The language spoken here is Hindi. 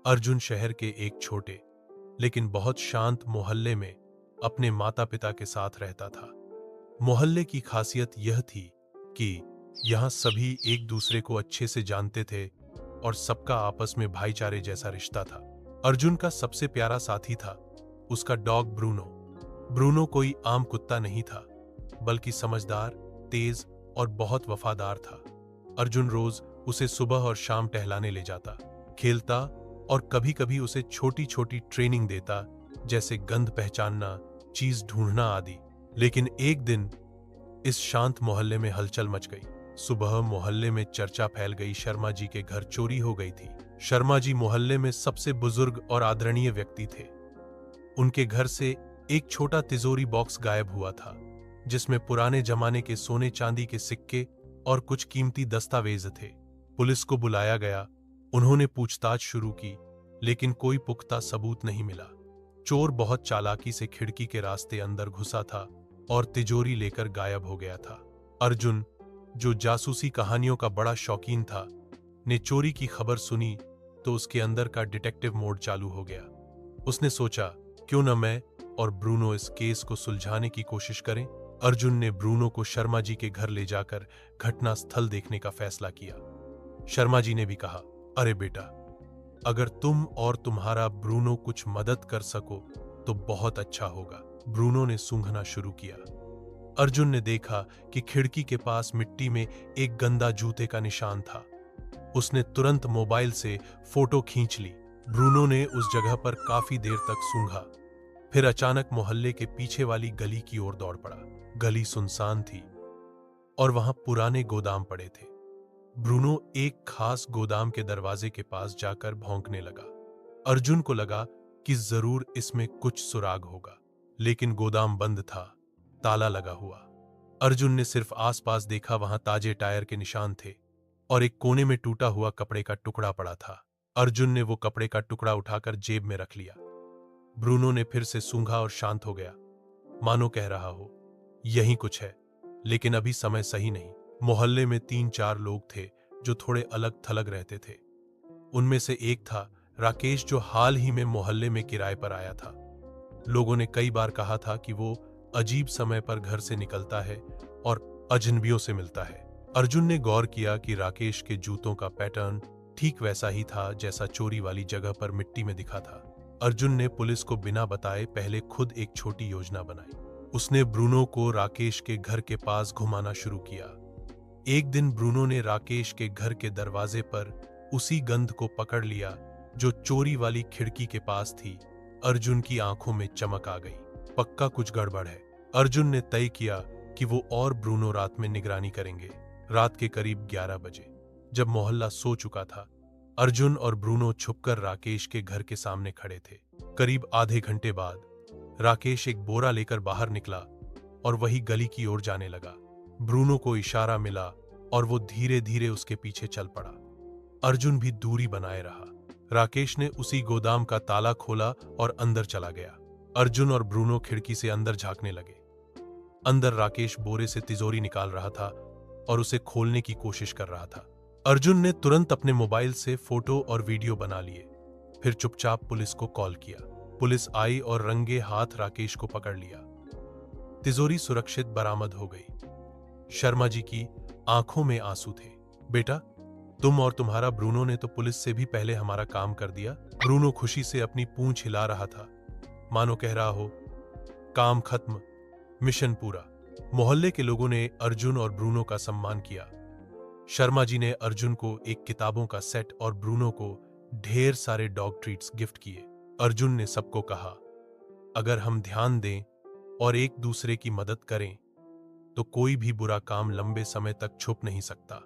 अर्जुन शहर के एक छोटे लेकिन बहुत शांत मोहल्ले में अपने माता पिता के साथ रहता था। मोहल्ले की खासियत यह थी कि यहाँ सभी एक दूसरे को अच्छे से जानते थे और सबका आपस में भाईचारे जैसा रिश्ता था। अर्जुन का सबसे प्यारा साथी था उसका डॉग ब्रूनो। ब्रूनो कोई आम कुत्ता नहीं था, बल्कि समझदार, तेज और बहुत वफादार था। अर्जुन रोज उसे सुबह और शाम टहलाने ले जाता, खेलता और कभी-कभी उसे छोटी-छोटी ट्रेनिंग देता, जैसे गंध पहचानना, चीज ढूंढना आदि। लेकिन एक दिन इस शांत मोहल्ले में हलचल मच गई। सुबह मोहल्ले में चर्चा फैल गई, शर्मा जी के घर चोरी हो गई थी। शर्मा जी मोहल्ले में सबसे बुजुर्ग और आदरणीय व्यक्ति थे। उनके घर से एक छोटा तिजोरी बॉक्स गायब हुआ था, जिसमें पुराने जमाने के सोने चांदी के सिक्के और कुछ कीमती दस्तावेज थे। पुलिस को बुलाया गया, उन्होंने पूछताछ शुरू की, लेकिन कोई पुख्ता सबूत नहीं मिला। चोर बहुत चालाकी से खिड़की के रास्ते अंदर घुसा था और तिजोरी लेकर गायब हो गया था। अर्जुन, जो जासूसी कहानियों का बड़ा शौकीन था, ने चोरी की खबर सुनी तो उसके अंदर का डिटेक्टिव मोड चालू हो गया। उसने सोचा, क्यों न मैं और ब्रूनो इस केस को सुलझाने की कोशिश करें। अर्जुन ने ब्रूनो को शर्मा जी के घर ले जाकर घटना स्थल देखने का फैसला किया। शर्मा जी ने भी कहा, अरे बेटा, अगर तुम और तुम्हारा ब्रूनो कुछ मदद कर सको तो बहुत अच्छा होगा। ब्रूनो ने सूंघना शुरू किया। अर्जुन ने देखा कि खिड़की के पास मिट्टी में एक गंदा जूते का निशान था। उसने तुरंत मोबाइल से फोटो खींच ली। ब्रूनो ने उस जगह पर काफी देर तक सूंघा, फिर अचानक मोहल्ले के पीछे वाली गली की ओर दौड़ पड़ा। गली सुनसान थी और वहां पुराने गोदाम पड़े थे। ब्रूनो एक खास गोदाम के दरवाजे के पास जाकर भौंकने लगा। अर्जुन को लगा कि जरूर इसमें कुछ सुराग होगा, लेकिन गोदाम बंद था, ताला लगा हुआ। अर्जुन ने सिर्फ आसपास देखा, वहां ताजे टायर के निशान थे और एक कोने में टूटा हुआ कपड़े का टुकड़ा पड़ा था। अर्जुन ने वो कपड़े का टुकड़ा उठाकर जेब में रख लिया। ब्रूनो ने फिर से सूंघा और शांत हो गया, मानो कह रहा हो, यही कुछ है, लेकिन अभी समय सही नहीं। मोहल्ले में 3-4 लोग थे जो थोड़े अलग थलग रहते थे। उनमें से एक था राकेश, जो हाल ही में मोहल्ले में किराए पर आया था। लोगों ने कई बार कहा था कि वो अजीब समय पर घर से निकलता है और अजनबियों से मिलता है। अर्जुन ने गौर किया कि राकेश के जूतों का पैटर्न ठीक वैसा ही था जैसा चोरी वाली जगह पर मिट्टी में दिखा था। अर्जुन ने पुलिस को बिना बताए पहले खुद एक छोटी योजना बनाई। उसने ब्रूनो को राकेश के घर के पास घुमाना शुरू किया। एक दिन ब्रूनो ने राकेश के घर के दरवाजे पर उसी गंध को पकड़ लिया जो चोरी वाली खिड़की के पास थी। अर्जुन की आंखों में चमक आ गई, पक्का कुछ गड़बड़ है। अर्जुन ने तय किया कि वो और ब्रूनो रात में निगरानी करेंगे। रात के करीब 11 बजे, जब मोहल्ला सो चुका था, अर्जुन और ब्रूनो छुपकर राकेश के घर के सामने खड़े थे। करीब आधे घंटे बाद राकेश एक बोरा लेकर बाहर निकला और वही गली की ओर जाने लगा। ब्रूनो को इशारा मिला और वो धीरे धीरे उसके पीछे चल पड़ा। अर्जुन भी दूरी बनाए रहा। राकेश ने उसी गोदाम का ताला खोला और अंदर चला गया। अर्जुन और ब्रूनो खिड़की से अंदर झांकने लगे। अंदर राकेश बोरे से तिजोरी निकाल रहा था और उसे खोलने की कोशिश कर रहा था। अर्जुन ने तुरंत अपने मोबाइल से फोटो और वीडियो बना लिए, फिर चुपचाप पुलिस को कॉल किया। पुलिस आई और रंगे हाथ राकेश को पकड़ लिया। तिजोरी सुरक्षित बरामद हो गई। शर्मा जी की आंखों में आंसू थे। बेटा, तुम और तुम्हारा ब्रूनो ने तो पुलिस से भी पहले हमारा काम कर दिया। ब्रूनो खुशी से अपनी पूंछ हिला रहा था, मानो कह रहा हो, काम खत्म, मिशन पूरा। मोहल्ले के लोगों ने अर्जुन और ब्रूनो का सम्मान किया। शर्मा जी ने अर्जुन को एक किताबों का सेट और ब्रूनो को ढेर सारे डॉग ट्रीट्स गिफ्ट किए। अर्जुन ने सबको कहा, अगर हम ध्यान दें और एक दूसरे की मदद करें तो कोई भी बुरा काम लंबे समय तक छुप नहीं सकता।